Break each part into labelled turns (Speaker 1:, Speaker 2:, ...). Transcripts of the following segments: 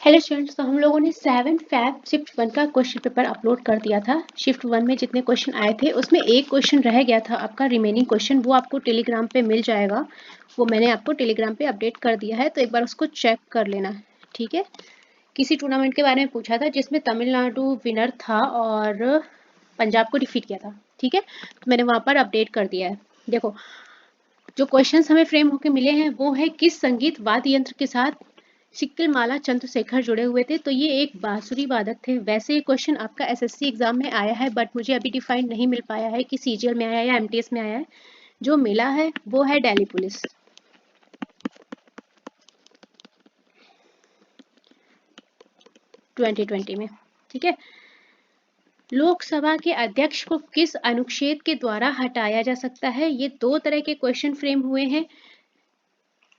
Speaker 1: Hello students, तो हम लोगों ने 7 फैब शिफ्ट 1 का क्वेश्चन पेपर अपलोड कर दिया था। शिफ्ट 1 में जितने क्वेश्चन आए थे उसमें एक क्वेश्चन रह गया था आपका रिमेनिंग क्वेश्चन, वो आपको टेलीग्राम पे मिल जाएगा। वो मैंने आपको टेलीग्राम पे अपडेट कर दिया है, तो एक बार उसको चेक कर लेना। ठीक है, किसी टूर्नामेंट के बारे में पूछा था जिसमें तमिलनाडु विनर था और पंजाब को डिफीट किया था। ठीक है, तो मैंने वहाँ पर अपडेट कर दिया है। देखो, जो क्वेश्चंस हमें फ्रेम होके मिले हैं वो है किस संगीत वाद्य यंत्र के साथ सिक्किलमाला चंद्रशेखर जुड़े हुए थे। तो ये एक बांसुरी वादक थे। वैसे ये क्वेश्चन आपका एसएससी एग्जाम में आया है, बट मुझे अभी डिफाइन नहीं मिल पाया है कि सीजीएल में आया है या एमटीएस में आया है। जो मिला है वो है दिल्ली पुलिस। ट्वेंटी में। ठीक है, लोकसभा के अध्यक्ष को किस अनुच्छेद के द्वारा हटाया जा सकता है। ये दो तरह के क्वेश्चन फ्रेम हुए हैं।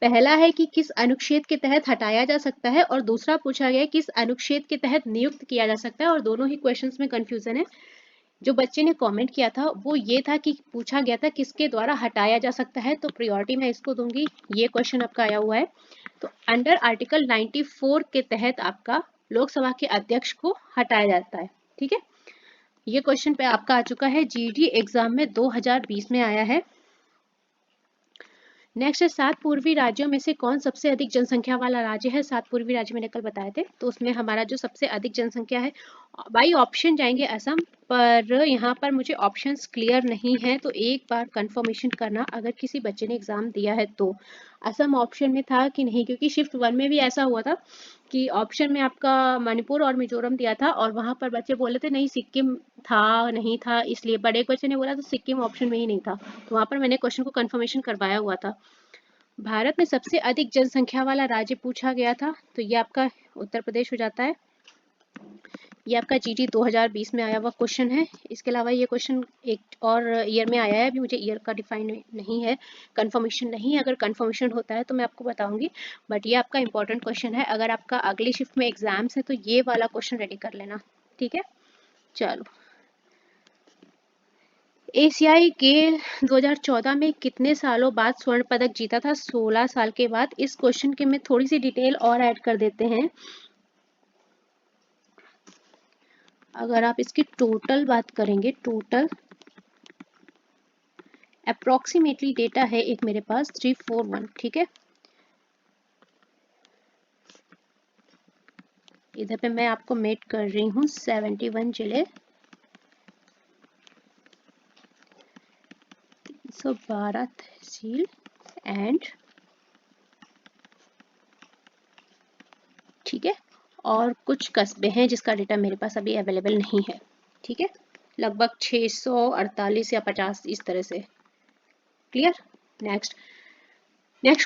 Speaker 1: पहला है कि किस अनुच्छेद के तहत हटाया जा सकता है और दूसरा पूछा गया है किस अनुच्छेद के तहत नियुक्त किया जा सकता है, और दोनों ही क्वेश्चंस में कंफ्यूजन है। जो बच्चे ने कमेंट किया था वो ये था कि पूछा गया था किसके द्वारा हटाया जा सकता है, तो प्रायोरिटी मैं इसको दूंगी। ये क्वेश्चन आपका आया हुआ है, तो अंडर आर्टिकल 94 के तहत आपका लोकसभा के अध्यक्ष को हटाया जाता है। ठीक है, ये क्वेश्चन पे आपका आ चुका है, जीडी एग्जाम में 2020 में आया है। नेक्स्ट है, 7 पूर्वी राज्यों में से कौन सबसे अधिक जनसंख्या वाला राज्य है। 7 पूर्वी राज्य मैंने कल बताए थे, तो उसमें हमारा जो सबसे अधिक जनसंख्या है, बाई ऑप्शन जाएंगे असम, पर यहाँ पर मुझे ऑप्शंस क्लियर नहीं है, तो एक बार कंफर्मेशन करना अगर किसी बच्चे ने एग्जाम दिया है तो असम ऑप्शन में था कि नहीं, क्योंकि शिफ्ट 1 में भी ऐसा हुआ था कि ऑप्शन में आपका मणिपुर और मिजोरम दिया था और वहां पर बच्चे बोले थे नहीं सिक्किम था, नहीं था, इसलिए बड़े एक बच्चे ने बोला तो सिक्किम ऑप्शन में ही नहीं था, तो वहां पर मैंने क्वेश्चन को कंफर्मेशन करवाया हुआ था। भारत में सबसे अधिक जनसंख्या वाला राज्य पूछा गया था, तो ये आपका उत्तर प्रदेश हो जाता है। ये आपका जीडी 2020 में आया हुआ क्वेश्चन है। इसके अलावा ये क्वेश्चन एक और ईयर में आया है, अभी मुझे ईयर का डिफाइन नहीं है, कंफर्मेशन नहीं है। अगर कंफर्मेशन होता है तो मैं आपको बताऊंगी, बट ये आपका इंपॉर्टेंट क्वेश्चन है। अगर आपका अगली शिफ्ट में एग्जाम्स है तो ये वाला क्वेश्चन रेडी कर लेना। ठीक है, चलो। एशियाई खेल 2014 में कितने सालों बाद स्वर्ण पदक जीता था। 16 साल के बाद। इस क्वेश्चन के में थोड़ी सी डिटेल और ऐड कर देते हैं। अगर आप इसकी टोटल बात करेंगे, टोटल अप्रोक्सीमेटली डेटा है एक मेरे पास 341। ठीक है, इधर पे मैं आपको मेट कर रही हूँ 71 जिले, 312 तहसील एंड, ठीक है, और कुछ कस्बे हैं जिसका डेटा मेरे पास अभी अवेलेबल नहीं है। ठीक है, लगभग 648 या 50 इस तरह से। क्लियर। नेक्स्ट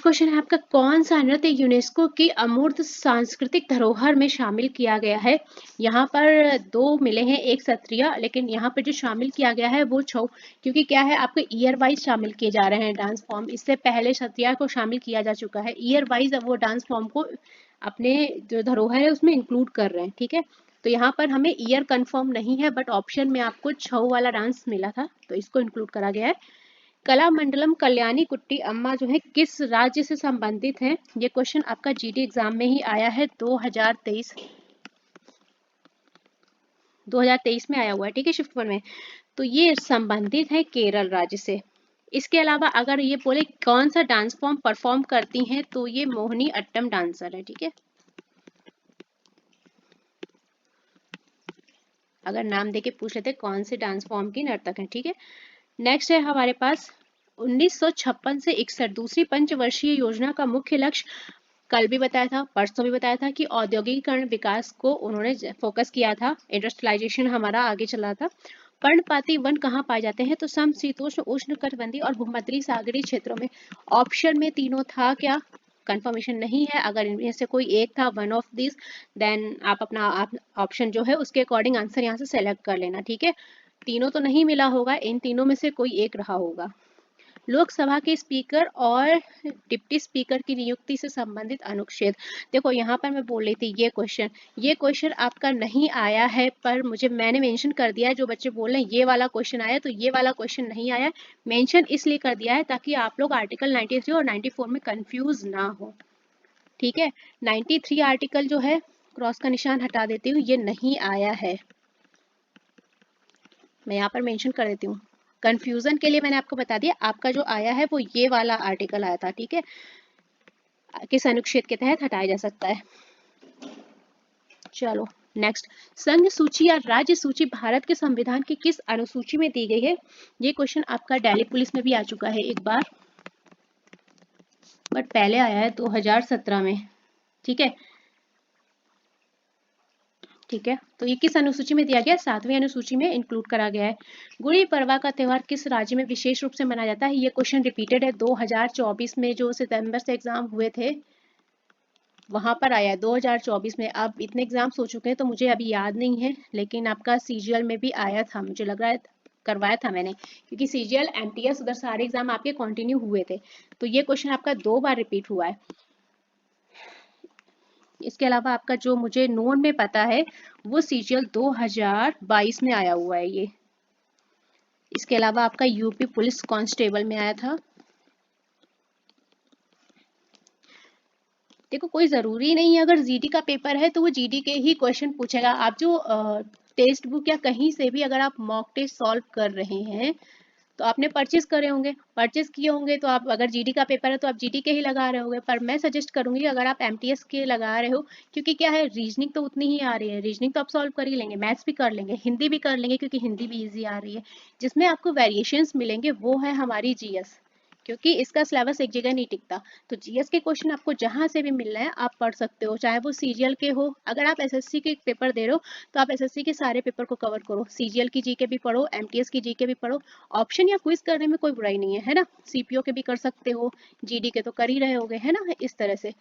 Speaker 1: क्वेश्चन है आपका, कौन सा नृत्य यूनेस्को की अमूर्त सांस्कृतिक धरोहर में शामिल किया गया है। यहाँ पर दो मिले हैं, एक सत्रिया, लेकिन यहाँ पर जो शामिल किया गया है वो छऊ, क्योंकि क्या है आपके ईयर वाइज शामिल किए जा रहे हैं डांस फॉर्म। इससे पहले सत्रिया को शामिल किया जा चुका है, ईयर वाइज अब वो डांस फॉर्म को अपने जो धरोहर है उसमें इंक्लूड कर रहे हैं। ठीक है, तो यहाँ पर हमें ईयर कंफर्म नहीं है, बट ऑप्शन में आपको छऊ वाला डांस मिला था, तो इसको इंक्लूड करा गया है। कलामंडलम कल्याणी कुट्टी अम्मा जो है किस राज्य से संबंधित है। ये क्वेश्चन आपका जीडी एग्जाम में ही आया है 2023 में आया हुआ है। ठीक है, शिफ्ट 1 में, तो ये संबंधित है केरल राज्य से। इसके अलावा अगर ये बोले कौन सा डांस फॉर्म परफॉर्म करती हैं, तो ये मोहिनी अट्टम डांसर है। ठीक है, अगर नाम देके पूछ लेते कौन से डांस फॉर्म की नर्तक है। ठीक है, नेक्स्ट है हमारे पास 1956 से 61 दूसरी पंचवर्षीय योजना का मुख्य लक्ष्य, कल भी बताया था, परसों भी बताया था कि औद्योगिकीकरण विकास को उन्होंने फोकस किया था, इंडस्ट्रियलाइजेशन हमारा आगे चला था। पर्णपाती वन कहाँ पाए जाते हैं, तो समशीतोष्ण उष्णकटिबंधीय और भूमध्यरी सागरीय क्षेत्रों में। ऑप्शन में तीनों था क्या, कंफर्मेशन नहीं है। अगर इनमें से कोई एक था, वन ऑफ दिस, देन आप अपना ऑप्शन जो है उसके अकॉर्डिंग आंसर यहाँ से सेलेक्ट कर लेना। ठीक है, तीनों तो नहीं मिला होगा, इन तीनों में से कोई एक रहा होगा। लोकसभा के स्पीकर और डिप्टी स्पीकर की नियुक्ति से संबंधित अनुच्छेद। देखो यहाँ पर मैं बोल रही थी ये क्वेश्चन आपका नहीं आया है, पर मैंने मेंशन कर दिया है। जो बच्चे बोल रहे हैं ये वाला क्वेश्चन आया, तो ये वाला क्वेश्चन नहीं आया। मेंशन इसलिए कर दिया है ताकि आप लोग आर्टिकल 93 और 94 में कंफ्यूज ना हो। ठीक है, 93 आर्टिकल जो है क्रॉस का निशान हटा देती हूँ, ये नहीं आया है, मैं यहाँ पर मेंशन कर देती हूँ। कंफ्यूजन के लिए मैंने आपको बता दिया, आपका जो आया है वो ये वाला आर्टिकल आया था, ठीक है, किस अनुच्छेद के तहत हटाया जा सकता है। चलो नेक्स्ट, संघ सूची या राज्य सूची भारत के संविधान की किस अनुसूची में दी गई है? ये क्वेश्चन आपका दिल्ली पुलिस में भी आ चुका है एक बार, बट पहले आया है 2017 में, ठीक है। ठीक है, तो ये किस अनुसूची में दिया गया? 7वीं अनुसूची में इंक्लूड करा गया है। गुड़ी पड़वा का त्योहार किस राज्य में विशेष रूप से मनाया जाता है? ये क्वेश्चन रिपीटेड है, 2024 में जो सितंबर से एग्जाम हुए थे वहां पर आया है 2024 में। अब इतने एग्जाम्स हो चुके हैं तो मुझे अभी याद नहीं है, लेकिन आपका सीजीएल में भी आया था, मुझे लग रहा है करवाया था मैंने, क्योंकि सीजीएल एमटीएस उधर सारे एग्जाम आपके कंटिन्यू हुए थे। तो ये क्वेश्चन आपका 2 बार रिपीट हुआ है। इसके अलावा आपका जो मुझे नोन में पता है वो सीजीएल 2022 में आया हुआ है ये। इसके अलावा आपका यूपी पुलिस कांस्टेबल में आया था। देखो कोई जरूरी नहीं है, अगर जीडी का पेपर है तो वो जीडी के ही क्वेश्चन पूछेगा। आप जो टेक्स्ट बुक या कहीं से भी अगर आप मॉक टेस्ट सॉल्व कर रहे हैं तो आपने परचेज करे होंगे, परचेज किए होंगे, तो आप अगर जीडी का पेपर है तो आप जीडी के ही लगा रहे होंगे। पर मैं सजेस्ट करूंगी अगर आप एमटीएस के लगा रहे हो, क्योंकि क्या है, रीजनिंग तो उतनी ही आ रही है, रीजनिंग तो आप सॉल्व कर ही लेंगे, मैथ्स भी कर लेंगे, हिंदी भी कर लेंगे क्योंकि हिंदी भी ईजी आ रही है। जिसमें आपको वेरिएशंस मिलेंगे वो है हमारी जीएस, क्योंकि इसका सिलेबस एक जगह नहीं टिकता। तो जीएस के क्वेश्चन आपको जहां से भी मिल रहे हैं आप पढ़ सकते हो, चाहे वो सीजीएल के हो। अगर आप एसएससी के पेपर दे रहे हो तो आप एसएससी के सारे पेपर को कवर करो, सीजीएल की जीके भी पढ़ो, एमटीएस की जीके भी पढ़ो। ऑप्शन या क्विज करने में कोई बुराई नहीं है ना, सीपीओ के भी कर सकते हो, जीडी के तो कर ही रहे होगे, है ना, इस तरह से।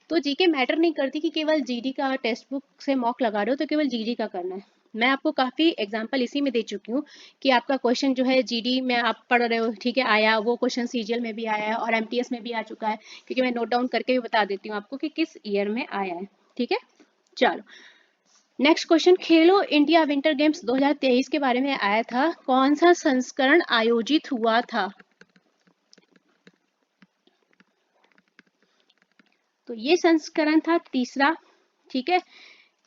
Speaker 1: तो जीके मैटर नहीं करती कि केवल जीडी का टेक्स्ट बुक से मॉक लगा रहे हो तो केवल जीडी का करना है। मैं आपको काफी एग्जांपल इसी में दे चुकी हूँ कि आपका क्वेश्चन जो है जीडी में आप पढ़ रहे हो, ठीक है, आया वो क्वेश्चन सीजीएल में भी आया है और एमटीएस में भी आ चुका है, क्योंकि मैं नोट डाउन करके भी बता देती हूँ आपको कि किस ईयर में आया है, ठीक है। चलो नेक्स्ट क्वेश्चन, खेलो इंडिया विंटर गेम्स 2023 के बारे में आया था, कौन सा संस्करण आयोजित हुआ था? तो ये संस्करण था तीसरा, ठीक है।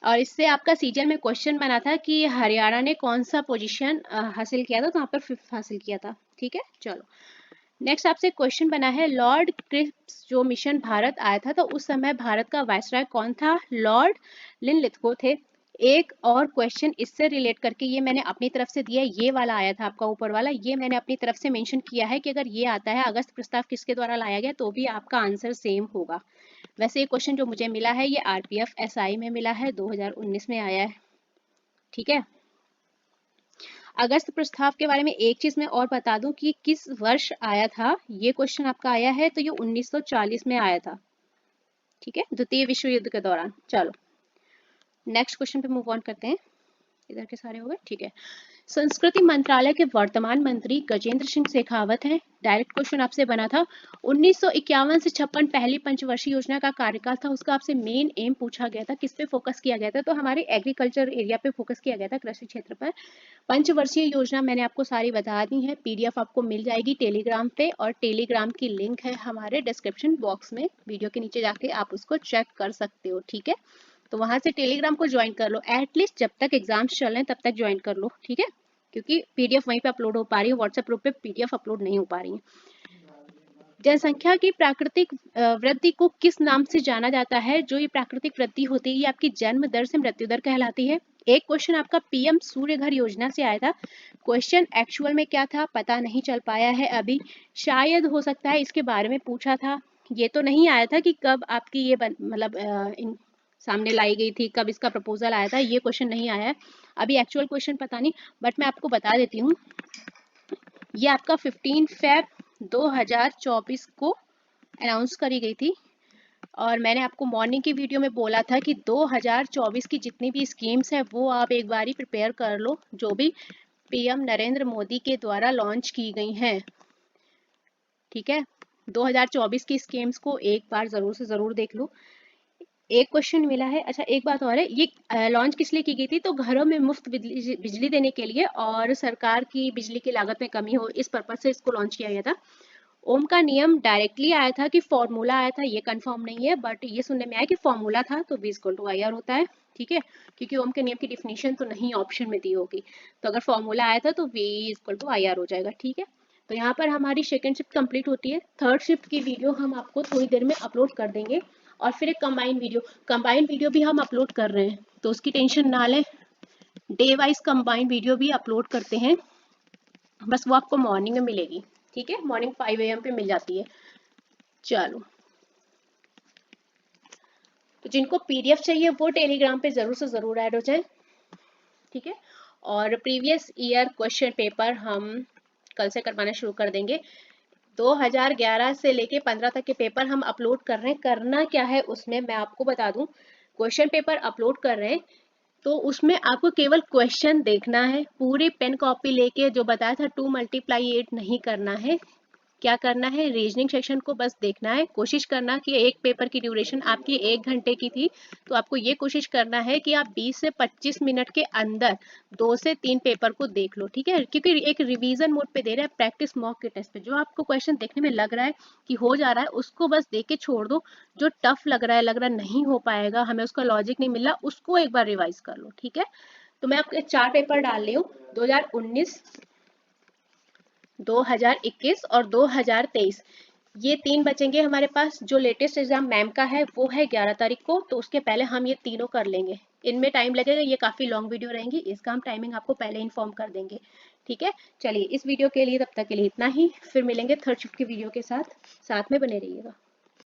Speaker 1: और इससे आपका सीजीएल में क्वेश्चन बना था कि हरियाणा ने कौन सा पोजीशन हासिल किया था, तो वहाँ पर 5th हासिल किया था, ठीक है। चलो नेक्स्ट आपसे क्वेश्चन बना है, लॉर्ड क्रिप्स जो मिशन भारत आया था तो उस समय भारत का वायसराय कौन था? लॉर्ड लिनलिथगो थे। एक और क्वेश्चन इससे रिलेट करके ये मैंने अपनी तरफ से दिया, ये वाला आया था आपका ऊपर वाला, ये मैंने अपनी तरफ से मेंशन किया है कि अगर ये आता है अगस्त प्रस्ताव किसके द्वारा लाया गया, तो भी आपका आंसर सेम होगा। वैसे ये क्वेश्चन जो मुझे मिला है ये आरपीएफ एसआई में मिला है, 2019 में आया है, ठीक है। अगस्त प्रस्ताव के बारे में एक चीज मैं और बता दूं कि किस वर्ष आया था, ये क्वेश्चन आपका आया है तो ये 1940 में आया था, ठीक है, द्वितीय विश्व युद्ध के दौरान। चलो नेक्स्ट क्वेश्चन पे मूव ऑन करते हैं, इधर के सारे हो गए, ठीक है। संस्कृति मंत्रालय के वर्तमान मंत्री गजेंद्र सिंह शेखावत हैं। डायरेक्ट क्वेश्चन आपसे बना था, 1951 से 56 पहली पंचवर्षीय योजना का कार्यकाल था, उसका आपसे मेन एम पूछा गया था, किस पे फोकस किया गया था, तो हमारे एग्रीकल्चर एरिया पे फोकस किया गया था, कृषि क्षेत्र पर। पंचवर्षीय योजना मैंने आपको सारी बता दी है, पीडीएफ आपको मिल जाएगी टेलीग्राम पे, और टेलीग्राम की लिंक है हमारे डिस्क्रिप्शन बॉक्स में, वीडियो के नीचे जाके आप उसको चेक कर सकते हो, ठीक है। तो वहां से टेलीग्राम को ज्वाइन कर लो, एटलीस्ट जब तक एग्जाम्स चल रहे हैं तब तक ज्वाइन कर लो, ठीक है, क्योंकि पीडीएफ वहीं पे अपलोड हो पा रही है, व्हाट्सएप ग्रुप पे पीडीएफ अपलोड नहीं हो पा रही है। जनसंख्या की प्राकृतिक वृद्धि को किस नाम से जाना जाता है? जो ये प्राकृतिक वृद्धि होती है ये आपकी जन्म दर से मृत्यु दर कहलाती है। एक क्वेश्चन आपका पीएम सूर्य घर योजना से आया था, क्वेश्चन एक्चुअल में क्या था पता नहीं चल पाया है अभी, शायद हो सकता है इसके बारे में पूछा था, ये तो नहीं आया था कि कब आपकी ये मतलब सामने लाई गई थी, कब इसका प्रपोजल आया था, ये क्वेश्चन नहीं आया है अभी, एक्चुअल क्वेश्चन पता नहीं, बट मैं आपको बता देती हूँ। ये आपका 15 फेब 2024 को अनाउंस करी गई थी, और मैंने आपको मॉर्निंग की वीडियो में बोला था कि 2024 की जितनी भी स्कीम्स है वो आप एक बार ही प्रिपेयर कर लो, जो भी पीएम नरेंद्र मोदी के द्वारा लॉन्च की गई हैं, ठीक है। 2024 की स्कीम्स को एक बार जरूर से जरूर देख लो। एक क्वेश्चन मिला है, अच्छा एक बात और है, ये लॉन्च किस लिए की गई थी, तो घरों में मुफ्त बिजली देने के लिए और सरकार की बिजली की लागत में कमी हो, इस पर्पज से इसको लॉन्च किया गया था। ओम का नियम डायरेक्टली आया था कि फॉर्मूला आया था, ये कंफर्म नहीं है, बट ये सुनने में आया कि फॉर्मूला था, तो V equal to I R होता है। ठीक है, क्योंकि ओम के नियम की डिफिनीशन तो नहीं ऑप्शन में दी होगी, तो अगर फॉर्मूला आया था तो V equal to I R हो जाएगा। ठीक है, तो यहाँ पर हमारी सेकेंड शिफ्ट कंप्लीट होती है। थर्ड शिफ्ट की वीडियो हम आपको थोड़ी देर में अपलोड कर देंगे, और फिर एक कंबाइंड वीडियो भी हम अपलोड कर रहे हैं, तो उसकी टेंशन ना लें। डे वाइज कंबाइंड वीडियो भी अपलोड करते हैं, बस वो आपको मॉर्निंग में मिलेगी। ठीक है, मॉर्निंग 5 AM पे मिल जाती है। चलो, तो जिनको PDF चाहिए वो टेलीग्राम पे जरूर से जरूर ऐड हो जाए। ठीक है, और प्रीवियस ईयर क्वेश्चन पेपर हम कल से करवाना शुरू कर देंगे। 2011 से लेके 15 तक के पेपर हम अपलोड कर रहे हैं। करना क्या है उसमें मैं आपको बता दूं, क्वेश्चन पेपर अपलोड कर रहे हैं तो उसमें आपको केवल क्वेश्चन देखना है, पूरी पेन कॉपी लेके जो बताया था 2 × 8 नहीं करना है। क्या करना है, रीजनिंग सेक्शन को बस देखना है। कोशिश करना कि एक पेपर की ड्यूरेशन आपकी 1 घंटे की थी, तो आपको ये कोशिश करना है कि आप 20 से 25 मिनट के अंदर 2 से 3 पेपर को देख लो। ठीक है, क्योंकि एक रिवीजन मोड पे दे रहा है, प्रैक्टिस मॉक के टेस्ट पे। जो आपको क्वेश्चन देखने में लग रहा है कि हो जा रहा है, उसको बस देख के छोड़ दो। जो टफ लग रहा है नहीं हो पाएगा, हमें उसका लॉजिक नहीं मिल रहा, उसको एक बार रिवाइज कर लो। ठीक है, तो मैं आपके 4 पेपर डाल रही हूँ, 2019, 2021 और 2023। ये 3 बचेंगे हमारे पास। जो लेटेस्ट एग्जाम मैम का है वो है 11 तारीख को, तो उसके पहले हम ये तीनों कर लेंगे। इनमें टाइम लगेगा, ये काफ़ी लॉन्ग वीडियो रहेंगी, इसका हम टाइमिंग आपको पहले इन्फॉर्म कर देंगे। ठीक है, चलिए इस वीडियो के लिए तब तक के लिए इतना ही, फिर मिलेंगे थर्ड शिफ्ट की वीडियो के साथ। साथ में बने रहिएगा।